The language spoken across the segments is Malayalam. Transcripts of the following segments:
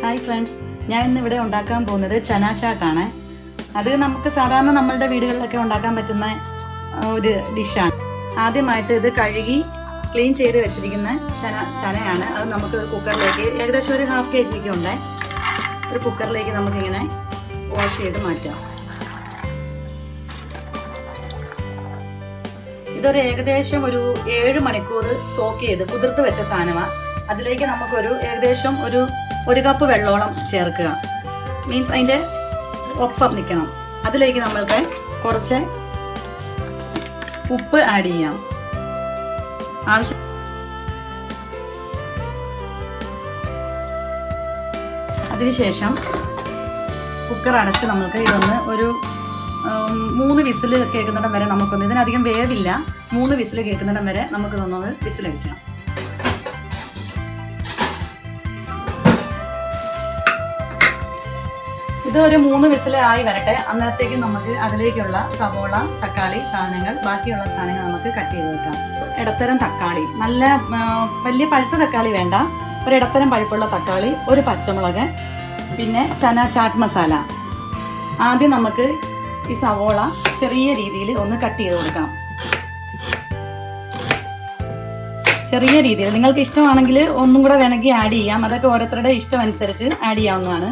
ഹായ് ഫ്രണ്ട്സ്, ഞാൻ ഇന്നിവിടെ ഉണ്ടാക്കാൻ പോകുന്നത് ചന ചാട്ടാണ്. അത് നമുക്ക് സാധാരണ നമ്മളുടെ വീടുകളിലൊക്കെ ഉണ്ടാക്കാൻ പറ്റുന്ന ഒരു ഡിഷാണ്. ആദ്യമായിട്ട് ഇത് കഴുകി ക്ലീൻ ചെയ്ത് വെച്ചിരിക്കുന്ന ചനയാണ്. അത് നമുക്ക് കുക്കറിലേക്ക് ഏകദേശം ഒരു 1/2 kg ഒക്കെ ഉണ്ട്. ഒരു കുക്കറിലേക്ക് നമുക്കിങ്ങനെ വാഷ് ചെയ്ത് മാറ്റാം. ഇതൊരു ഏകദേശം ഒരു 7 മണിക്കൂർ സോക്ക് ചെയ്ത് കുതിർത്ത് വെച്ച സാധനമാണ്. അതിലേക്ക് നമുക്കൊരു ഏകദേശം ഒരു 1 കപ്പ് വെള്ളോളം ചേർക്കുക. മീൻസ് അതിൻ്റെ ഒപ്പം നിൽക്കണം. അതിലേക്ക് നമ്മൾക്ക് കുറച്ച് ഉപ്പ് ആഡ് ചെയ്യാം. അതിനുശേഷം കുക്കർ അടച്ച് നമുക്ക് ഇതൊന്ന് ഒരു 3 വിസിൽ കേൾക്കുന്നിടം വരെ നമുക്കൊന്ന്, ഇതിനധികം വേവില്ല, 3 വിസിൽ കേൾക്കുന്നിടം വരെ നമുക്കിതൊന്നത് വിസിലടിക്കാം. ഇതൊരു 3 വിസിൽ ആയി വരട്ടെ. അന്നേരത്തേക്ക് നമുക്ക് അതിലേക്കുള്ള സവോള, തക്കാളി സാധനങ്ങൾ, ബാക്കിയുള്ള സാധനങ്ങൾ നമുക്ക് കട്ട് ചെയ്ത് വെക്കാം. ഇടത്തരം തക്കാളി, നല്ല വലിയ പഴുത്ത തക്കാളി വേണ്ട, ഒരു ഇടത്തരം പഴുപ്പുള്ള തക്കാളി, ഒരു പച്ചമുളക്, പിന്നെ ചന ചാട്ട് മസാല. ആദ്യം നമുക്ക് ഈ സവോള ചെറിയ രീതിയിൽ ഒന്ന് കട്ട് ചെയ്ത് കൊടുക്കാം. ചെറിയ രീതിയിൽ, നിങ്ങൾക്ക് ഇഷ്ടമാണെങ്കിൽ ഒന്നും കൂടെ വേണമെങ്കിൽ ആഡ് ചെയ്യാം. അതൊക്കെ ഓരോരുത്തരുടെ ഇഷ്ടം അനുസരിച്ച് ആഡ് ചെയ്യാവുന്നതാണ്.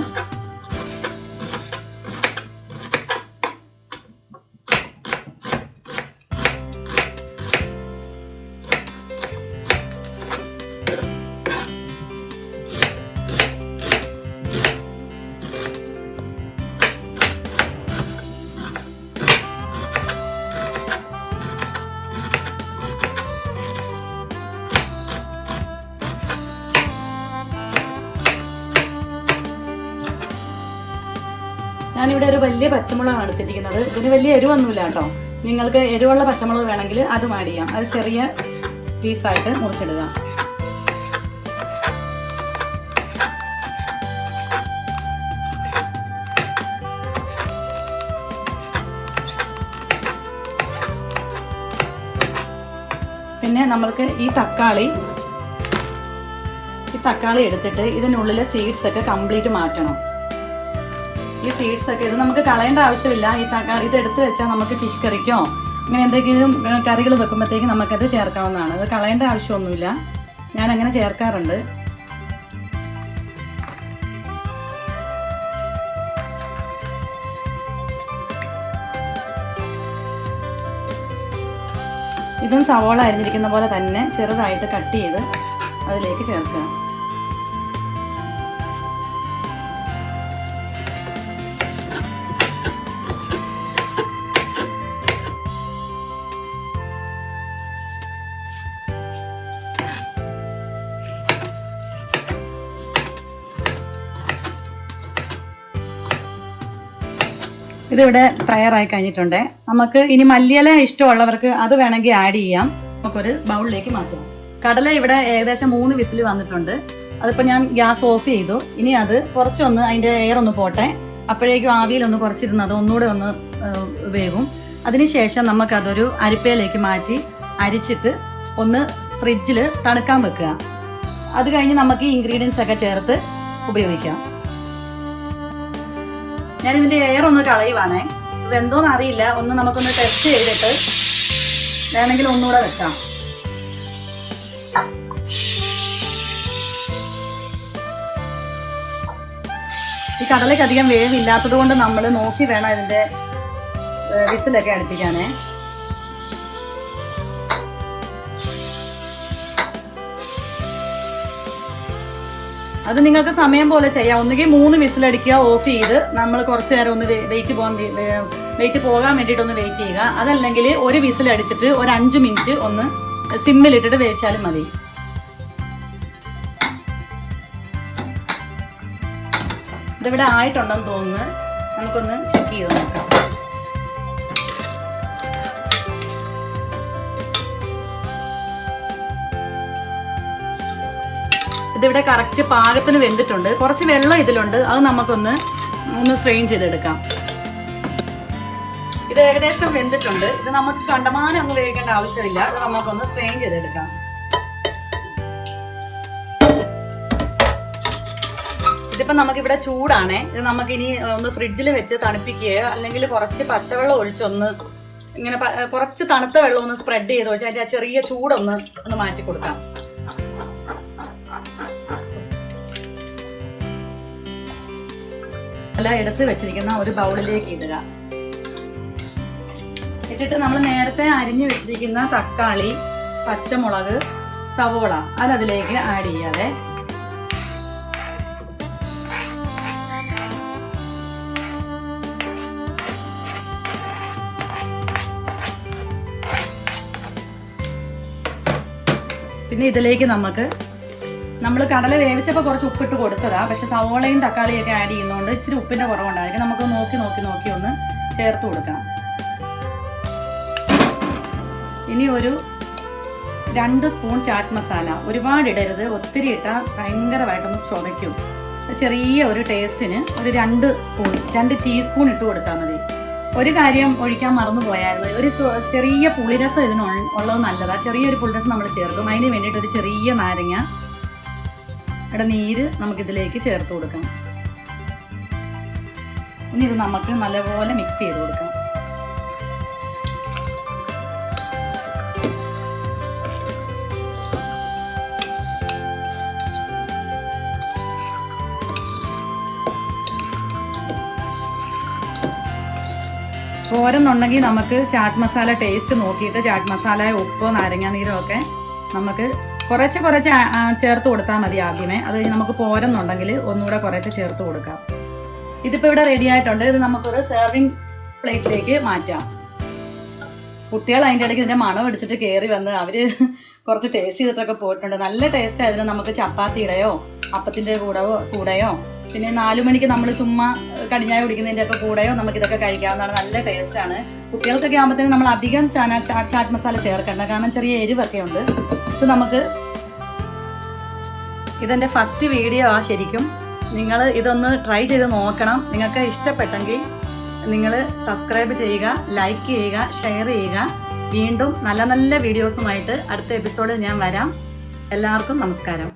ഞാനിവിടെ ഒരു വലിയ പച്ചമുളകാണ് എടുത്തിരിക്കുന്നത്. ഇതിന് വലിയ എരിവൊന്നുമില്ല കേട്ടോ. നിങ്ങൾക്ക് എരിവുള്ള പച്ചമുളക് വേണമെങ്കിൽ അതും ആഡ് ചെയ്യാം. അത് ചെറിയ പീസായിട്ട് മുറിച്ചിടുക. പിന്നെ നമ്മൾക്ക് ഈ തക്കാളി എടുത്തിട്ട് ഇതിനുള്ളിലെ സീഡ്സ് ഒക്കെ കംപ്ലീറ്റ് മാറ്റണം. ഈ സീഡ്സ് ഒക്കെ ഇത് നമുക്ക് കളയേണ്ട ആവശ്യമില്ല. ഈ തക്കാളി ഇത് എടുത്ത് വെച്ചാൽ നമുക്ക് ഫിഷ് കറിക്കോ അങ്ങനെ എന്തെങ്കിലും കറികൾ വെക്കുമ്പോഴത്തേക്ക് നമുക്കത് ചേർക്കാവുന്നതാണ്. അത് കളയേണ്ട ആവശ്യമൊന്നുമില്ല. ഞാൻ അങ്ങനെ ചേർക്കാറുണ്ട്. ഇതും സവോള അരിഞ്ഞിരിക്കുന്ന പോലെ തന്നെ ചെറുതായിട്ട് കട്ട് ചെയ്ത് അതിലേക്ക് ചേർക്കുക. ഇതിവിടെ തയ്യാറായി കഴിഞ്ഞിട്ടുണ്ട്. നമുക്ക് ഇനി മല്ലിയില ഇഷ്ടമുള്ളവർക്ക് അത് വേണമെങ്കിൽ ആഡ് ചെയ്യാം. നമുക്കൊരു ബൗളിലേക്ക് മാറ്റാം. കടല ഇവിടെ ഏകദേശം 3 വിസിൽ വന്നിട്ടുണ്ട്. അതിപ്പോൾ ഞാൻ ഗ്യാസ് ഓഫ് ചെയ്തു. ഇനി അത് കുറച്ചൊന്ന് അതിൻ്റെ എയർ ഒന്ന് പോട്ടെ. അപ്പോഴേക്കും ആവിയിലൊന്ന് കുറച്ചിരുന്ന് അത് ഒന്നുകൂടെ ഒന്ന് വേവും. അതിനുശേഷം നമുക്കതൊരു അരിപ്പയിലേക്ക് മാറ്റി അരിച്ചിട്ട് ഒന്ന് ഫ്രിഡ്ജിൽ തണുക്കാൻ വെക്കുക. അത് കഴിഞ്ഞ് നമുക്ക് ഈ ഇൻഗ്രീഡിയൻസ് ഒക്കെ ചേർത്ത് ഉപയോഗിക്കാം. ഞാൻ ഇതിന്റെ എയർ ഒന്ന് കളയുവാണേ. ഇതെന്തോന്ന് അറിയില്ല, ഒന്ന് നമുക്കൊന്ന് ടെസ്റ്റ് ചെയ്തിട്ട് വേണമെങ്കിൽ ഒന്നുകൂടെ വെക്കാം. ഈ കടലയ്ക്ക് അധികം വേവില്ലാത്തത് കൊണ്ട് നമ്മൾ നോക്കി വേണം ഇതിന്റെ വിസിലൊക്കെ അടിപ്പിക്കാനേ. അത് നിങ്ങൾക്ക് സമയം പോലെ ചെയ്യാം. ഒന്നുകിൽ 3 വിസിലടിക്കുക, ഓഫ് ചെയ്ത് നമ്മൾ കുറച്ച് നേരം ഒന്ന് വെയിറ്റ് പോകാൻ വേണ്ടിയിട്ടൊന്ന് വെയിറ്റ് ചെയ്യുക. അതല്ലെങ്കിൽ ഒരു വിസിലടിച്ചിട്ട് ഒരു 5 മിനിറ്റ് ഒന്ന് സിമ്മിലിട്ടിട്ട് വേവിച്ചാലും മതി. ഇതിവിടെ ആയിട്ടുണ്ടെന്ന് തോന്നുന്നു. നമുക്കൊന്ന് ചെക്ക് ചെയ്ത് നോക്കാം. ഇതിവിടെ കറക്റ്റ് പാകത്തിന് വെന്തിട്ടുണ്ട്. കുറച്ച് വെള്ളം ഇതിലുണ്ട്, അത് നമുക്കൊന്ന് സ്ട്രെയിൻ ചെയ്തെടുക്കാം. ഇത് ഏകദേശം വെന്തിട്ടുണ്ട്. ഇത് നമുക്ക് കണ്ടമാനം ഒന്നും വേവിക്കേണ്ട ആവശ്യമില്ല. ഇത് നമുക്കൊന്ന് സ്ട്രെയിൻ ചെയ്തെടുക്കാം. ഇതിപ്പോൾ നമുക്കിവിടെ ചൂടാണേ. ഇത് നമുക്കിനി ഒന്ന് ഫ്രിഡ്ജിൽ വെച്ച് തണുപ്പിക്കുകയോ അല്ലെങ്കിൽ കുറച്ച് പച്ചവെള്ളം ഒഴിച്ചൊന്ന് ഇങ്ങനെ കുറച്ച് തണുത്ത വെള്ളം ഒന്ന് സ്പ്രെഡ് ചെയ്ത് വെച്ചാൽ അതിൻ്റെ ആ ചെറിയ ചൂടൊന്ന് മാറ്റി കൊടുക്കാം. എല്ലാം എടുത്ത് വെച്ചിരിക്കുന്ന ഒരു ബൗളിലേക്ക് ഇടുക. ഇട്ടിട്ട് നമ്മൾ നേരത്തെ അരിഞ്ഞു വെച്ചിരിക്കുന്ന തക്കാളി, പച്ചമുളക്, സവോള അതിലേക്ക് ആഡ് ചെയ്യാതെ പിന്നെ ഇതിലേക്ക് നമ്മൾ കടല വേവിച്ചപ്പോൾ കുറച്ച് ഉപ്പിട്ട് കൊടുത്തതാ. പക്ഷെ സവോളയും തക്കാളിയൊക്കെ ആഡ് ചെയ്യുന്നതുകൊണ്ട് ഇച്ചിരി ഉപ്പിൻ്റെ കുറവുണ്ടായിരിക്കും. നമുക്ക് നോക്കി ഒന്ന് ചേർത്ത് കൊടുക്കാം. ഇനി ഒരു 2 സ്പൂൺ ചാറ്റ് മസാല. ഒരുപാട് ഇടരുത്, ഒത്തിരി ഇട്ടാൽ ഭയങ്കരമായിട്ടൊന്ന് ചുവയ്ക്കും. ചെറിയ ഒരു ടേസ്റ്റിന് ഒരു 2 ടീസ്പൂൺ ഇട്ട് കൊടുത്താൽ മതി. ഒരു കാര്യം ഒഴിക്കാൻ മറന്നു പോയായിരുന്നു, ഒരു ചെറിയ പുളിരസം ഉള്ളത് നല്ലതാണ്. ചെറിയൊരു പുളിരസം നമ്മൾ ചേർക്കും. അതിന് വേണ്ടിയിട്ട് ഒരു ചെറിയ നാരങ്ങ നീര് നമുക്കിതിലേക്ക് ചേർത്ത് കൊടുക്കാം. ഇനി ഇത് നമുക്ക് നല്ലപോലെ മിക്സ് ചെയ്ത് കൊടുക്കാം. പോരെന്നുണ്ടെങ്കിൽ നമുക്ക് ചാറ്റ് മസാല ടേസ്റ്റ് നോക്കിയിട്ട് ചാറ്റ് മസാല, ഉപ്പോ നാരങ്ങ നീരോ ഒക്കെ നമുക്ക് കുറച്ച് ചേർത്ത് കൊടുത്താൽ മതി ആദ്യമേ. അത് കഴിഞ്ഞ് നമുക്ക് പോരെന്നുണ്ടെങ്കിൽ ഒന്നുകൂടെ കുറച്ച് ചേർത്ത് കൊടുക്കാം. ഇതിപ്പോൾ ഇവിടെ റെഡി ആയിട്ടുണ്ട്. ഇത് നമുക്കൊരു സെർവിങ് പ്ലേറ്റിലേക്ക് മാറ്റാം. കുട്ടികൾ അതിൻ്റെ ഇടയ്ക്ക് ഇതിൻ്റെ മണം അടിച്ചിട്ട് കയറി വന്ന് അവർ കുറച്ച് ടേസ്റ്റ് ചെയ്തിട്ടൊക്കെ പോയിട്ടുണ്ട്. നല്ല ടേസ്റ്റ് ആയതിന് നമുക്ക് ചപ്പാത്തിയുടെയോ അപ്പത്തിൻ്റെ കൂടെയോ പിന്നെ 4 മണിക്ക് നമ്മൾ ചുമ്മാ കടിഞ്ഞായ കുടിക്കുന്നതിൻ്റെ ഒക്കെ കൂടെയോ നമുക്കിതൊക്കെ കഴിക്കാവുന്നതാണ്. നല്ല ടേസ്റ്റാണ്. കുട്ടികൾക്കൊക്കെ ആകുമ്പോഴത്തേനും നമ്മൾ അധികം ചാറ്റ് മസാല ചേർക്കണ്ട, കാരണം ചെറിയ എരിവൊക്കെ ഉണ്ട്. ഇതെൻ്റെ ഫസ്റ്റ് വീഡിയോ ആ. ശരിക്കും നിങ്ങൾ ഇതൊന്ന് ട്രൈ ചെയ്ത് നോക്കണം. നിങ്ങൾക്ക് ഇഷ്ടപ്പെട്ടെങ്കിൽ നിങ്ങൾ സബ്സ്ക്രൈബ് ചെയ്യുക, ലൈക്ക് ചെയ്യുക, ഷെയർ ചെയ്യുക. വീണ്ടും നല്ല വീഡിയോസുമായിട്ട് അടുത്ത എപ്പിസോഡിൽ ഞാൻ വരാം. എല്ലാവർക്കും നമസ്കാരം.